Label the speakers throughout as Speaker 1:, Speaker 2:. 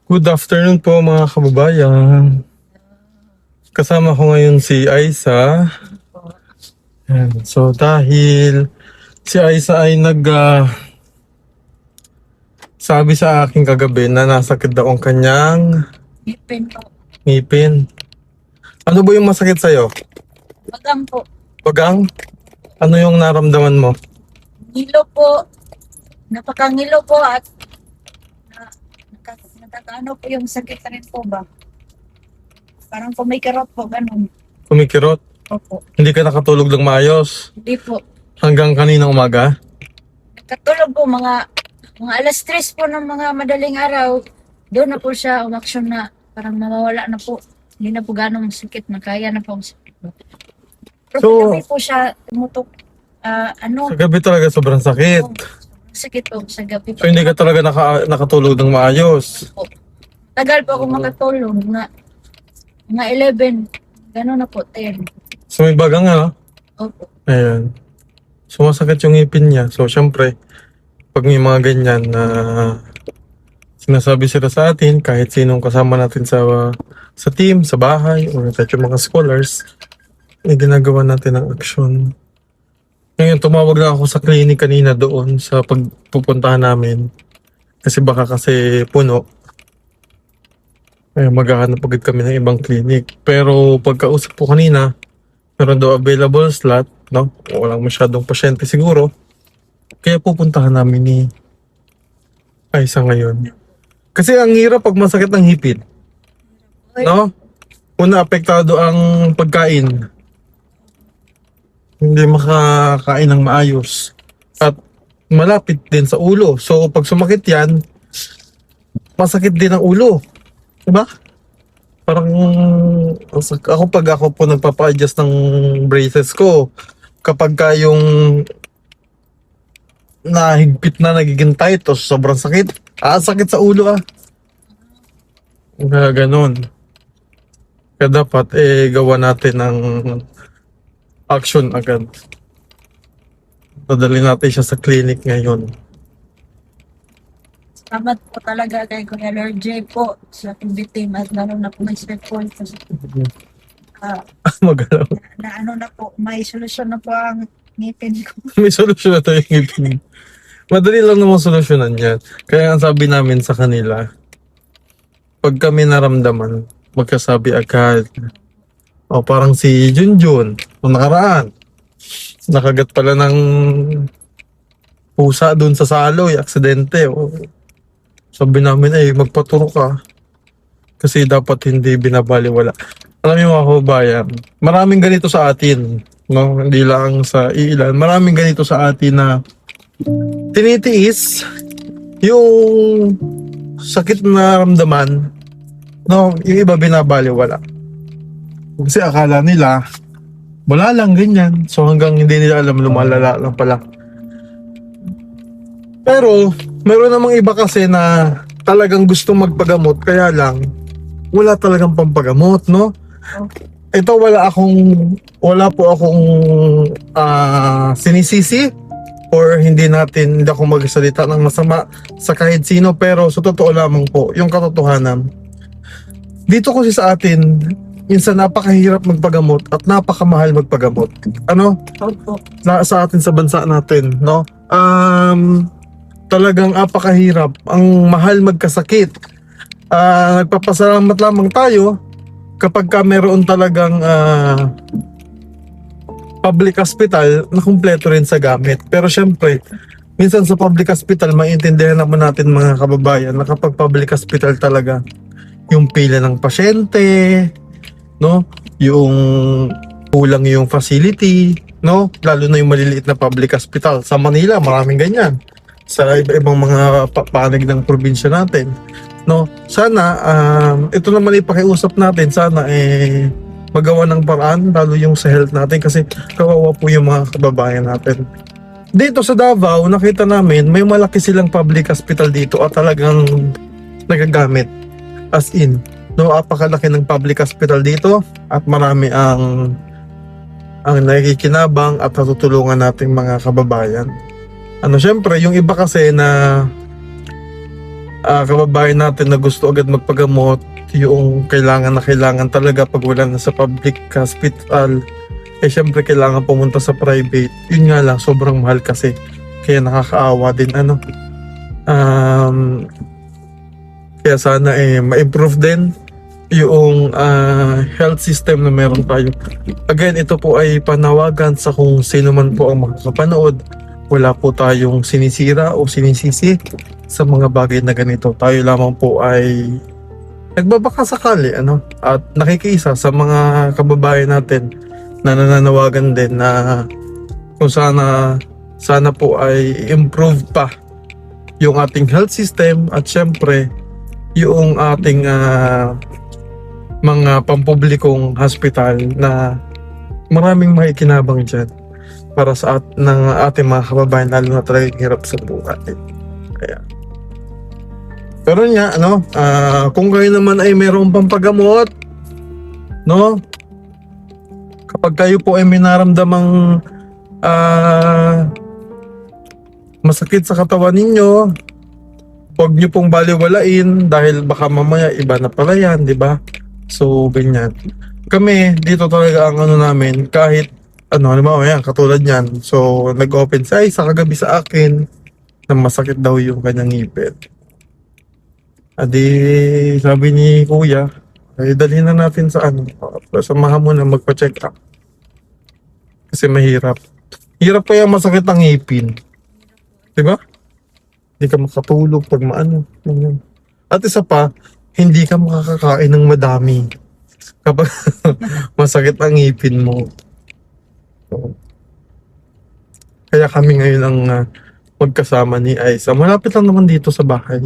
Speaker 1: Good afternoon po mga kababayan. Kasama ko ngayon si Aiza. Ayan. So dahil si Aiza ay sabi sa akin kagabi na nasakit daw ang kanyang
Speaker 2: Ngipin po.
Speaker 1: ngipin. Ano ba yung masakit sa'yo?
Speaker 2: Bagang po.
Speaker 1: Bagang? Ano yung naramdaman mo?
Speaker 2: Ngilo po. Napakangilo po at nakakaano po yung sakit rin po ba? Parang kumikirot po, ganun.
Speaker 1: Kumikirot?
Speaker 2: Opo.
Speaker 1: Hindi ka nakatulog ng maayos?
Speaker 2: Hindi po.
Speaker 1: Hanggang kaninang umaga?
Speaker 2: Nakatulog po mga alas 3 po ng mga madaling araw. Doon na po siya umaksyon na parang mawawala na po. Hindi na po ganong sakit. Nakaya na po ang sakit. Pero
Speaker 1: So-
Speaker 2: gabi po siya tumutok.
Speaker 1: Kagabi talaga sobrang sakit.
Speaker 2: Sakit po sa gabi po.
Speaker 1: So hindi ka talaga nakatulog ng maayos.
Speaker 2: Tagal po ako makatulog na mga 11. Gano'n na po, 10.
Speaker 1: So may bagang ano?
Speaker 2: Opo.
Speaker 1: Ayan. Sumasakit yung ngipin niya. So, syempre, pag may mga ganyan na sinasabi sila sa atin, kahit sinong kasama natin sa team, sa bahay, or kahit yung mga scholars, ginagawa natin ang aksyon. Ngayon, tumawag na ako sa clinic kanina doon sa pagpupuntahan namin. Kasi baka kasi puno. Maghahanap agad kami ng ibang clinic. Pero pagkausap po kanina, meron daw available slot, no? Walang masyadong pasyente siguro. Kaya pupuntahan namin ni Aiza ngayon. Kasi ang hirap pag masakit ng hipin, no? Una, apektado ang pagkain. Hindi makakain ng maayos. At malapit din sa ulo. So pag sumakit yan, masakit din ang ulo. Diba? Parang pag ako po nagpapa-adjust ng braces ko, kapag ka yung nahigpit na nagiging tight o sobrang sakit, sakit sa ulo Kaya ganun. Kaya dapat gawa natin ng action agad. Dadali natin siya sa clinic ngayon.
Speaker 2: Salamat po talaga kay Kuya Lord J po sa activity at lalo na po may step point.
Speaker 1: Magalaw.
Speaker 2: Na ano na po, may solusyon na po ang ngipin ko.
Speaker 1: May solusyon na tayo ngipin. Madali lang naman solusyonan yan. Kaya ang sabi namin sa kanila, pag kami naramdaman, magkasabi agad. O parang si Junjun, nung nakaraan, nakagat pala ng pusa dun sa Saloy, aksidente. O, sabi namin, magpaturo ka. Kasi dapat hindi binabaliwala. Alam niyo mga kababayan, maraming ganito sa atin. No? Hindi lang sa ilan. Maraming ganito sa atin na tinitiis yung sakit na naramdaman. No? Yung iba binabaliwala. Kasi akala nila, wala lang ganyan. So hanggang hindi nila alam, lumalala lang pala. Pero, meron namang iba kasi na talagang gustong magpagamot, kaya lang, wala talagang pampagamot, no? Ito wala po akong sinisisi or hindi ako magsalita ng masama sa kahit sino, pero sa totoo lamang po, yung katotohanan. Dito kasi sa atin, minsan napakahirap magpagamot at napakamahal magpagamot. Ano?
Speaker 2: Opo.
Speaker 1: Sa atin sa bansa natin, no? Talagang napakahirap, ang mahal magkasakit. Nagpapasalamat lamang tayo kapag meron talagang public hospital na kumpleto rin sa gamit. Pero syempre, minsan sa public hospital, maintindihan naman natin mga kababayan na kapag public hospital talaga, yung pila ng pasyente, no? Yung kulang yung facility, no? Lalo na yung maliliit na public hospital. Sa Manila, maraming ganyan. Sa iba-ibang mga panig ng probinsya natin, no? Sana ito naman ipakiusap natin, sana magawa ng paraan, lalo yung sa health natin, kasi kawawa po yung mga kababayan natin. Dito sa Davao, nakita namin may malaki silang public hospital dito at talagang nagagamit, as in, no? Apakalaki ng public hospital dito at marami ang nakikinabang at natutulungan nating mga kababayan. Syempre, yung iba kasi na kababayan natin na gusto agad magpagamot, yung kailangan na kailangan talaga pag wala na sa public hospital, eh syempre kailangan pumunta sa private. Yun nga lang, sobrang mahal kasi. Kaya nakakaawa din kaya sana ma-improve din yung health system na meron tayo. Again, ito po ay panawagan sa kung sino man po ang makakapanood. Wala po tayong sinisira o sinisisi sa mga bagay na ganito. Tayo lamang po ay nagbabakasakali at nakikiisa sa mga kababayan natin na nananawagan din na kung sana po ay improve pa yung ating health system at syempre yung ating mga pampublikong hospital na maraming maikinabang dyan para sa ng ating mga kababayan, lalo na talagang hirap sa buhay. Kaya pero nga kung kayo naman ay mayroong pampagamot, kapag kayo po ay may naramdamang masakit sa katawan ninyo, huwag nyo pong baliwalain dahil baka mamaya iba na pala yan, di ba? So, ganyan. Kami, dito talaga ang namin, kahit halimbawa yan, katulad yan. So, nag-open sa kagabi sa akin na masakit daw yung kanyang ngipin. Adi, sabi ni kuya, ay dalhin na natin sa samahan mo na magpa-check up. Kasi mahirap. Hirap kaya masakit ang ngipin. Di ba? Hindi ka makatulog pag ganyan. At isa pa, hindi ka makakakain ng madami kapag masakit ang ngipin mo. So, kaya kami ngayon ang magkasama ni Aiza. Malapit lang naman dito sa bahay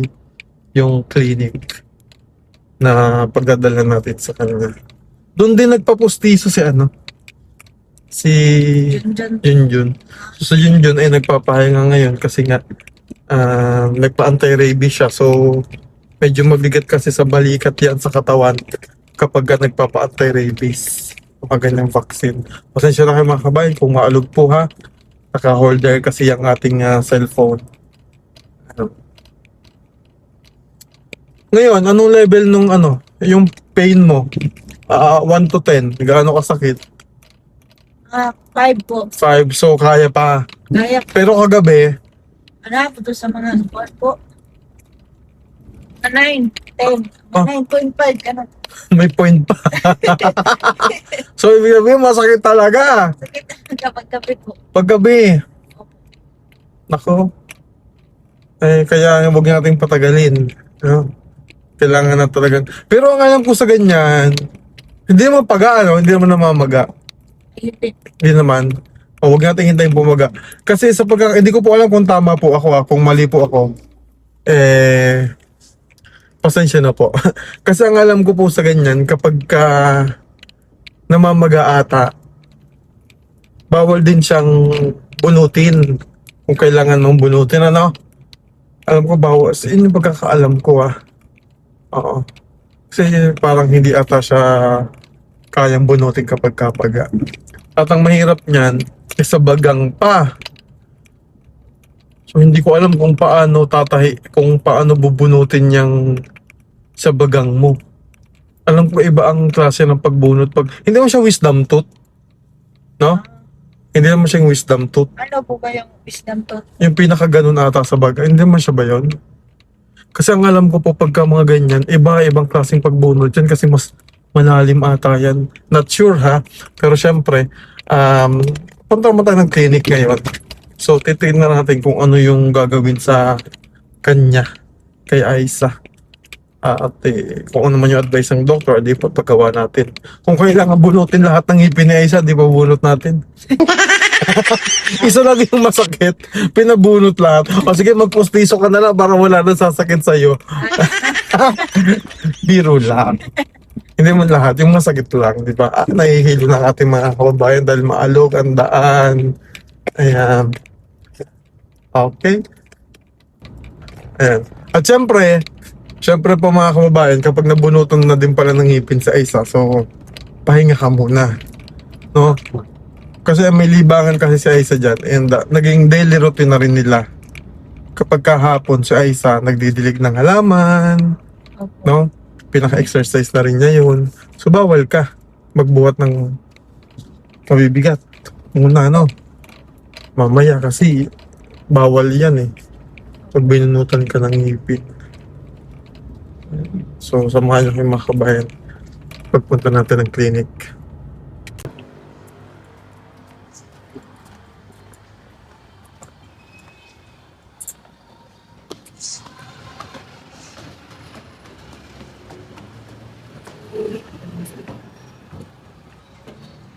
Speaker 1: yung clinic na pagdadala natin sa kanila. Doon din nagpapustiso si Junjun. So si Junjun ay nagpapahinga ngayon kasi nga nagpa-anti-rabies siya. So medyo mabigat kasi sa balikat yan sa katawan kapag nagpapa-anti-rabies o ganyang vaccine. Pasensya na kayo mga kabayan kung maalog po ha. Naka-holder kasi yung ating cellphone. Ngayon, anong level nung yung pain mo? 1 to 10, gaano kasakit?
Speaker 2: 5 po.
Speaker 1: 5, so kaya pa.
Speaker 2: Kaya po.
Speaker 1: Pero kagabi,
Speaker 2: Po to sa mga sport po. 9, 10,
Speaker 1: Ah.
Speaker 2: 9.5, ano.
Speaker 1: may point pa. So, ibig sabihin, masakit talaga.
Speaker 2: Sakit kapag gabi po.
Speaker 1: Paggabi. Nako. Kaya huwag nating patagalin. Kailangan na talagang. Pero ang alam ko sa ganyan, hindi naman hindi naman namamaga.
Speaker 2: Ipit.
Speaker 1: Hindi naman. Huwag natin hintayin bumaga. Kasi hindi ko po alam kung tama po ako, kung mali po ako. Pasensya na po. Kasi ang alam ko po sa ganyan, kapag namamaga ata, bawal din siyang bunutin. Kung kailangan mong bunutin, Alam ko bawal. Yun yung pagkakaalam ko Oo. Kasi parang hindi ata siya kayang bunutin kapag kapaga. At ang mahirap niyan, sa bagang pa. So hindi ko alam kung paano bubunutin yung sa bagang mo. Alam ko iba ang klase ng pagbunot. Hindi mo siya wisdom tooth. No? Hindi naman siyang wisdom tooth.
Speaker 2: Ano po ba yung wisdom tooth?
Speaker 1: Yung pinakaganon ata sa baga. Hindi naman siya ba yun? Kasi ang alam ko po pagka mga ganyan, ibang klaseng pagbunot yan kasi mas malalim ata yan. Not sure ha, pero syempre, punta naman tayo ng clinic ngayon. So, titignan natin kung ano yung gagawin sa kanya, kay Aiza. At kung ano man yung advice ng doktor, di pa paggawa natin. Kung kailangan bunutin lahat ng ngipin ni Aiza, di pa bunot natin. Isa lang yung masakit, pinabunot lahat. O sige, magpustiso ka na lang para wala na sasakit sa'yo. Biro lang. Hindi mo lahat, yung masakit lang, di ba? Nahihilo ng ating mga kababayan dahil maalog ang daan. Ayan. Okay. Ayan. At syempre po mga kababayan, kapag nabunutan na din pala ng ngipin sa isa, so pahinga ka muna. No? Kasi may libangan kasi si Aiza dyan and naging daily routine na rin nila. kapag kahapon si Aiza nagdidilig ng halaman,
Speaker 2: Opo.
Speaker 1: no? Pinaka-exercise na rin niya yun. So, bawal ka magbuhat ng mabibigat. Muna, no? Mamaya kasi bawal yan eh. Pag binunutan ka ng ngipin. So, samahan niyo kayo mga kabayan. Pagpunta natin ng clinic.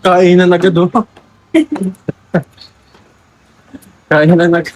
Speaker 1: Kainan agad oh. Kainan agad.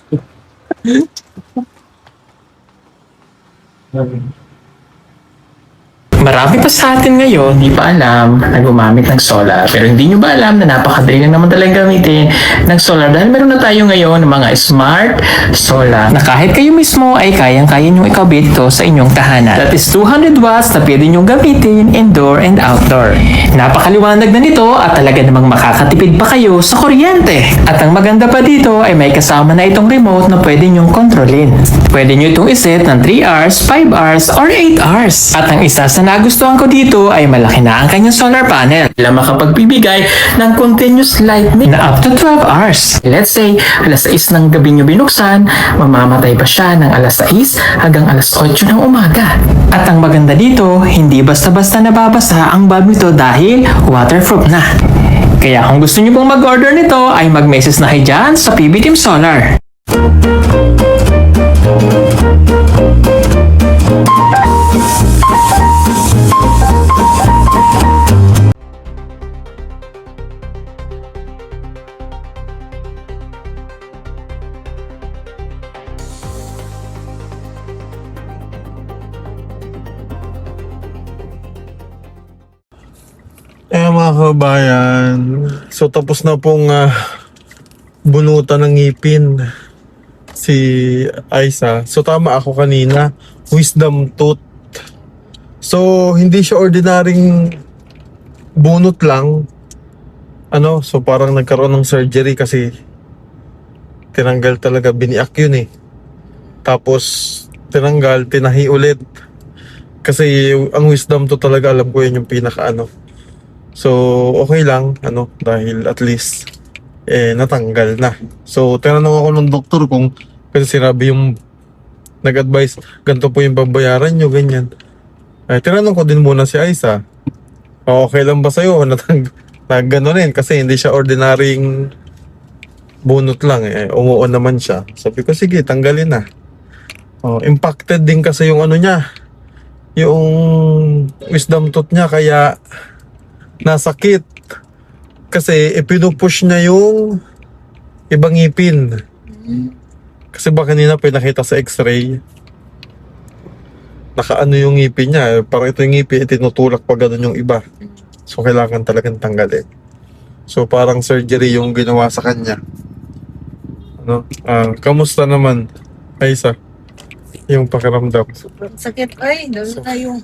Speaker 3: Marami pa sa atin ngayon, di pa alam na gumamit ng solar. Pero hindi nyo ba alam na napakadali lang naman talaga gamitin ng solar dahil meron na tayo ngayon ng mga smart solar na kahit kayo mismo ay kayang-kaya nyong ikabit to sa inyong tahanan. That is 200 watts na pwede nyong gamitin indoor and outdoor. Napakaliwanag na nito at talaga namang makakatipid pa kayo sa kuryente. At ang maganda pa dito ay may kasama na itong remote na pwede nyong kontrolin. Pwede nyo itong iset ng 3 hours, 5 hours, or 8 hours. At ang isa sa nagustuhan ko dito ay malaki na ang kanyang solar panel. Sila makapagbibigay ng continuous lightning na up to 12 hours. Let's say, alas 6 ng gabi nyo binuksan, mamamatay pa siya ng alas 6 hanggang alas 8 ng umaga. At ang maganda dito, hindi basta-basta nababasa ang bulb nito dahil waterproof na. Kaya kung gusto nyo pong mag-order nito, ay mag-message na kayo dyan sa PB Team Solar.
Speaker 1: Mga kabayan, so tapos na pong bunutan ng ngipin si Aiza. So tama ako kanina, wisdom tooth. So hindi siya ordinaryong bunot lang. So parang nagkaroon ng surgery kasi tinanggal talaga, biniak yun eh. Tapos tinanggal, tinahi ulit. Kasi ang wisdom tooth talaga, alam ko yun yung pinaka So, okay lang, dahil at least, natanggal na. So, tinanong ako ng doktor kasi sinabi yung nag-advise, ganito po yung babayaran nyo, ganyan. Tinanong ko din muna si Aiza, okay lang ba sa'yo na ganonin? Kasi hindi siya ordinaryong bunot lang, umuo naman siya. Sabi ko, sige, tanggalin na. Impacted din kasi yung niya, yung wisdom tooth niya, kaya nasakit kasi pinupush niya yung ibang ngipin. Kasi ba kanina pinakita sa x-ray, nakaano yung ngipin niya, parang ito yung ngipin, tinutulak pa ganun yung iba. So kailangan talagang tanggalin. So parang surgery yung ginawa sa kanya. Kamusta naman, Aiza, yung pakiramdam?
Speaker 4: Sobrang sakit ay, dahil na yung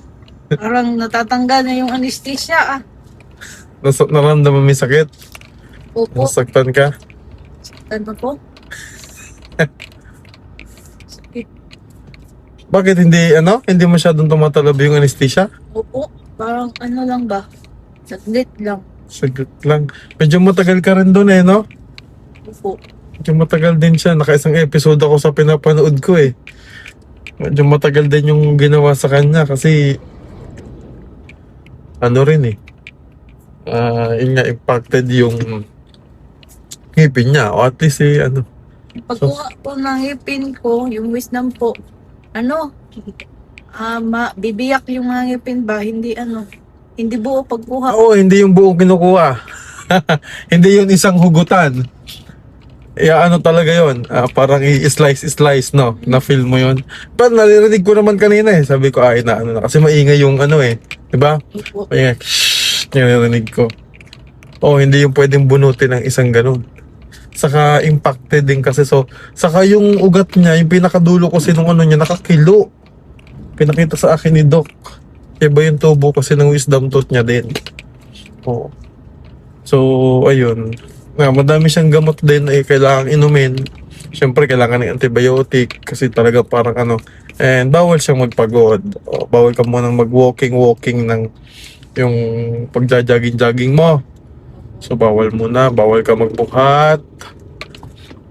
Speaker 4: parang natatanggal na yung anesthesia
Speaker 1: Naramdaman mo yung sakit?
Speaker 4: Opo,
Speaker 1: Nasaktan ka?
Speaker 4: saktan na po. Sakit.
Speaker 1: Bakit hindi masyadong tumatalab yung anesthesia?
Speaker 4: Opo, parang lang ba? Saglit lang.
Speaker 1: Saglit lang. Medyo matagal ka rin doon no?
Speaker 4: Opo.
Speaker 1: Medyo matagal din siya. Naka-isang episode ako sa pinapanood ko Medyo matagal din yung ginawa sa kanya kasi rin yun nga, impacted yung ngipin niya. O at least
Speaker 4: Pagkuha po ng ngipin ko, yung wisdom po, bibiyak yung mga ngipin ba? Hindi buo pagkuha.
Speaker 1: Oo, hindi yung buong kinukuha. Hindi yun isang hugutan. Talaga yun. Parang i-slice, no? Na-feel mo yun. Pero naririnig ko naman kanina Sabi ko, na. Kasi maingay yung diba?
Speaker 4: Opo.
Speaker 1: Maingay. Naririnig ko. Hindi yung pwedeng bunutin ng isang ganun. Saka impacted din kasi. So, saka yung ugat niya, yung pinakadulo kasi nung niya, nakakilo. Pinakita sa akin ni Doc. Iba yung tubo kasi ng wisdom tooth niya din. So, ayun. Madami siyang gamot din kailangang inumin. Siyempre, kailangan ng antibiotic kasi talaga parang ano. And bawal siyang magpagod. O, bawal ka munang mag-walking ng yung pagja-jogging mo. So, bawal muna. Bawal ka magbuhat.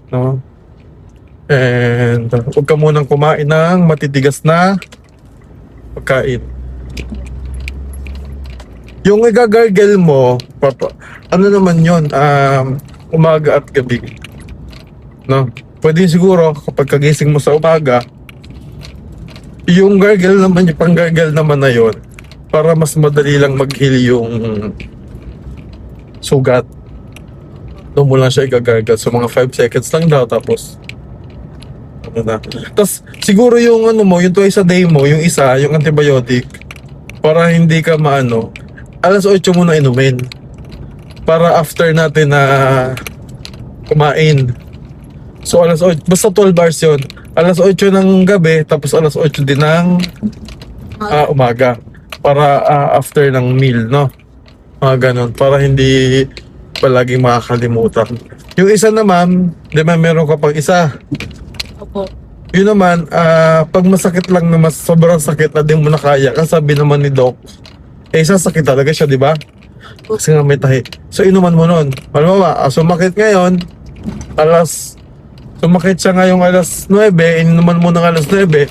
Speaker 1: No? And huwag ka munang kumain ng matitigas na pagkain. Yung igagargle mo, ano naman yun, umaga at gabi. No? Pwede siguro kapag kagising mo sa umaga, yung gargle naman, yung pang-gargle naman na yun, para mas madali lang mag-heal yung sugat. Doon mo lang siya igagargle. So mga 5 seconds lang daw, tapos ano na. Tapos siguro yung ano mo, yung twice a day mo, yung isa, yung antibiotic, para hindi ka maano, alas 8 mo na inumin. Para after natin na kumain. So alas 8, basta 12 hours yun. Alas 8 ng gabi, tapos alas 8 din ng umaga. Para after ng meal, no? Mga ganun. Para hindi palagi makakalimutan. Yung isa naman, di ba meron ka pang isa?
Speaker 4: Opo.
Speaker 1: Yun naman, pag masakit lang na sobrang sakit na di mo na kaya, kasi sabi naman ni Doc, sasakit talaga siya, di ba? Kasi nga may tahi. So inuman mo nun. Halimbawa, sumakit ngayon, sumakit siya ngayong alas 9, inuman mo ng alas 9,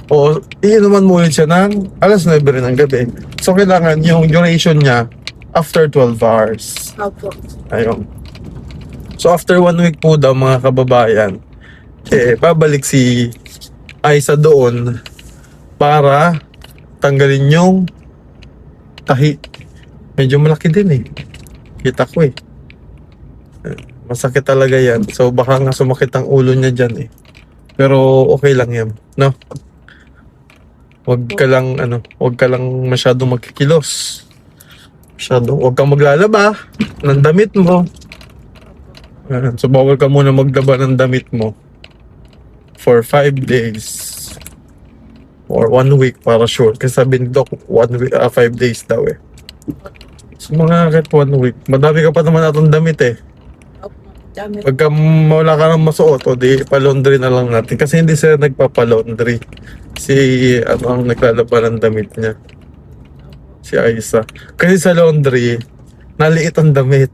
Speaker 1: o inuman mo ulit siya ng alas 9 rin ng gabi. So kailangan yung duration niya after 12 hours.
Speaker 4: Opo.
Speaker 1: Ayun. So after 1 week po daw mga kababayan, babalik si Aiza doon para tanggalin yung tahi. Medyo malaki din kita ko masakit talaga yan. So baka nga sumakit ang ulo niya dyan pero okay lang yan, no? Huwag ka lang masyadong magkikilos. Huwag kang maglalaba ng damit mo. So bawal ka muna maglaba ng damit mo for 5 days or 1 week para sure. Kasi sabi ni Doc, 5 days daw So mga kahit 1 week, madami ka pa naman natong damit
Speaker 4: Opo. Dami.
Speaker 1: Pagka wala ka nang masuot, di pa-laundry na lang natin. Kasi hindi sila nagpapa-laundry. Si ang naglalaba ng damit niya. Si Aiza. Kasi sa laundry, naliit ang damit.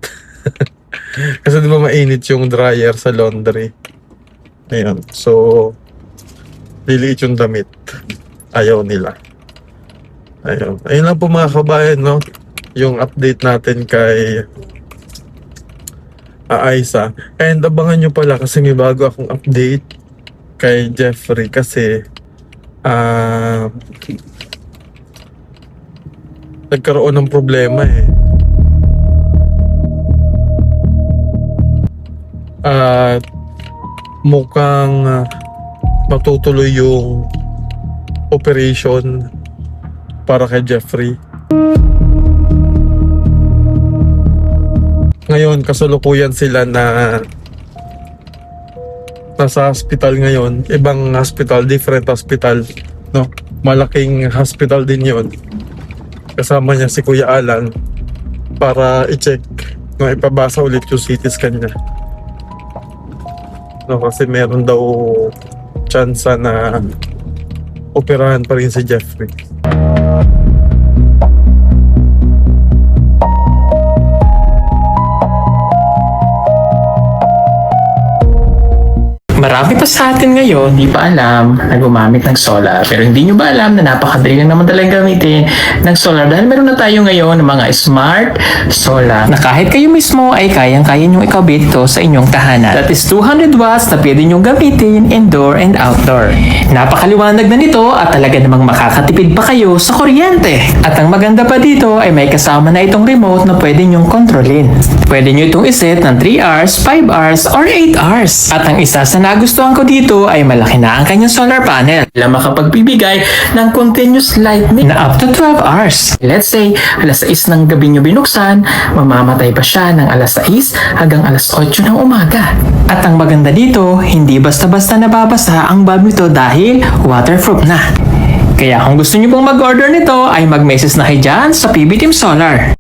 Speaker 1: Kasi di ba mainit yung dryer sa laundry. Ayan. So, liliit yung damit. Ayaw nila. Ayun. Ayun lang po mga kabayan, no? Yung update natin kay Aiza. And abangan nyo pala kasi may bago akong update kay Jeffrey kasi nagkaroon ng problema at mukhang matutuloy yung operation para kay Jeffrey. Ngayon, kasalukuyan sila na nasa hospital ngayon. Ibang hospital, different hospital, no? Malaking hospital din yon. Kasama niya si Kuya Alan para i-check, no? Ipabasa ulit yung CT scan niya. No, kasi meron daw chance na operahan pa rin si Jeffrey.
Speaker 3: Marami pa sa atin ngayon, di pa alam na gumamit ng solar. Pero hindi nyo ba alam na napakadali lang naman talagang gamitin ng solar dahil meron na tayo ngayon ng mga smart solar na kahit kayo mismo ay kayang-kaya nyong ikabit ito sa inyong tahanan. That is 200 watts na pwede nyong gamitin indoor and outdoor. Napakaliwanag na nito at talaga namang makakatipid pa kayo sa kuryente. At ang maganda pa dito ay may kasama na itong remote na pwede nyong kontrolin. Pwede nyo itong iset ng 3 hours, 5 hours, or 8 hours. At ang isa sa nagustuhan ko dito ay malaki na ang kanyang solar panel na makapagbibigay ng continuous lightning na up to 12 hours. Let's say, alas 6 ng gabi nyo binuksan, mamamatay pa siya ng alas 6 hanggang alas 8 ng umaga. At ang maganda dito, hindi basta-basta nababasa ang bulb nito dahil waterproof na. Kaya kung gusto nyo pong mag-order nito ay mag-message na kayo dyan sa PB Team Solar.